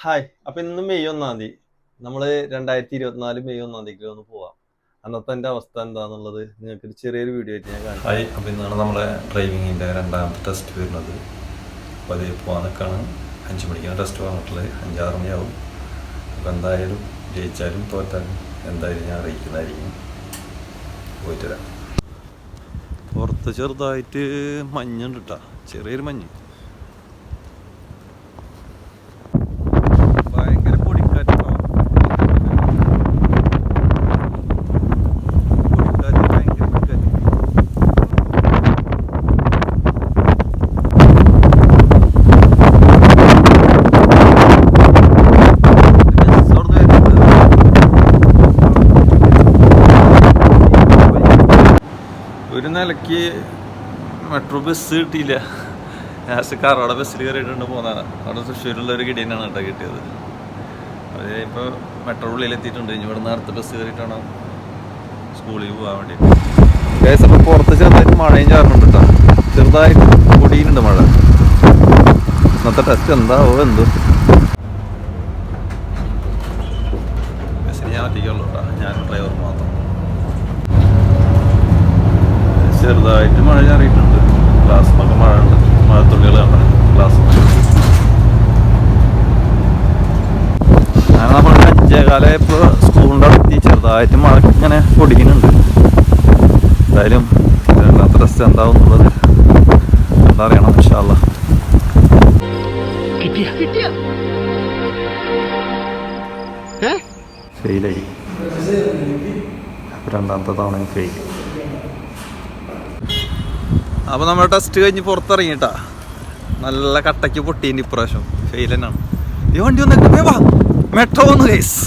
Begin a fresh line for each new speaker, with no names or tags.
Hi. അപ്പൊ ഇന്ന് May 1 നമ്മള് 2024 മെയ് 1 ഒന്ന് പോവാം. അന്നത്തെ എൻ്റെ അവസ്ഥ എന്താന്നുള്ളത് നിങ്ങൾക്ക് ഒരു ചെറിയൊരു വീഡിയോ ആയിട്ട് ഞാൻ കാണിച്ചു.
ഹായ്. അപ്പോൾ ഇന്നാണ് നമ്മളെ ഡ്രൈവിങ്ങിൻ്റെ രണ്ടാമത്തെ ടെസ്റ്റ് വരുന്നത്. അപ്പോൾ അത് പോകാനൊക്കെയാണ് 5 മണിക്കാണ് ടെസ്റ്റ് വന്നിട്ടുള്ളത്. 5-6 മണിയാവും. അപ്പോൾ എന്തായാലും ജയിച്ചാലും തോറ്റാലും എന്തായാലും ഞാൻ അറിയിക്കുന്നതായിരിക്കും. പോയിട്ട് വരാം. പുറത്ത് ചെറുതായിട്ട് മഞ്ഞുണ്ട് കേട്ടോ, ചെറിയൊരു മഞ്ഞ്. ഭയങ്കര പൊടിക്കാറ്റ് കേട്ടോ. പൊടിക്കാറ്റ്, ഭയങ്കര പൊടിക്കാറ്റ്. ഒരു നിലയ്ക്ക് മെട്രോ ബസ് കിട്ടിയില്ല. ലാസ്റ്റ് കാറോടെ ബസ്സിൽ കയറിയിട്ടുണ്ട് പോകുന്നതാണ്. അവിടെ തൃശ്ശൂരുള്ള ഒരു കിടിയനാണ് കേട്ടോ കിട്ടിയത്. അത് ഇപ്പോൾ മെട്രോ ഉള്ളിലെത്തിയിട്ടുണ്ട്. ഇനി ഇവിടുന്ന് അടുത്ത ബസ് കയറിയിട്ടാണ് സ്കൂളിൽ പോകാൻ വേണ്ടി. അപ്പോൾ പുറത്ത് ചെറുതായിട്ട് മഴയും ചാറുന്നുണ്ട് കേട്ടോ. ചെറുതായിട്ട് പൊടിയുന്നുണ്ട് മഴ. ഇന്നത്തെ ടെസ്റ്റ് എന്താവോ എന്തോ. ബസ്സിന് ഞാൻ ഒറ്റയ്ക്കുള്ളൂ കേട്ടോ, ഞാനും ഡ്രൈവർ മാത്രം. ചെറുതായിട്ട് മഴ ചാറിയിട്ടുണ്ട്. ക്ലാസ്സിനൊക്കെ മഴ ഉണ്ട്, മഴത്തുള്ളികൾ കണ്ട ക്ലാസ്. ഞാൻ നമ്മൾ 5:15 ഇപ്പോൾ സ്കൂളിൻ്റെ അടുത്ത് ചെറുതായിട്ട് മഴ ഇങ്ങനെ പൊടിക്കുന്നുണ്ട്. എന്തായാലും രണ്ടാമത്തെ ടെസ്റ്റ് എന്താവും എന്നുള്ളത് എന്താ അറിയണം. ഇൻഷാ അല്ലാ. ഫെയിലായി. രണ്ടാമത്തെ തവണ ഫെയിൽ. അപ്പോൾ നമ്മുടെ ടെസ്റ്റ് കഴിഞ്ഞ് പുറത്തിറങ്ങിട്ടാ നല്ല കട്ടയ്ക്ക് പൊട്ടീൻ്റെ ഇപ്രാവശ്യം ഫെയിൽ തന്നെയാണ്. ഈ വണ്ടി ഒന്ന് മെട്രോ ഒന്ന് കേസ്.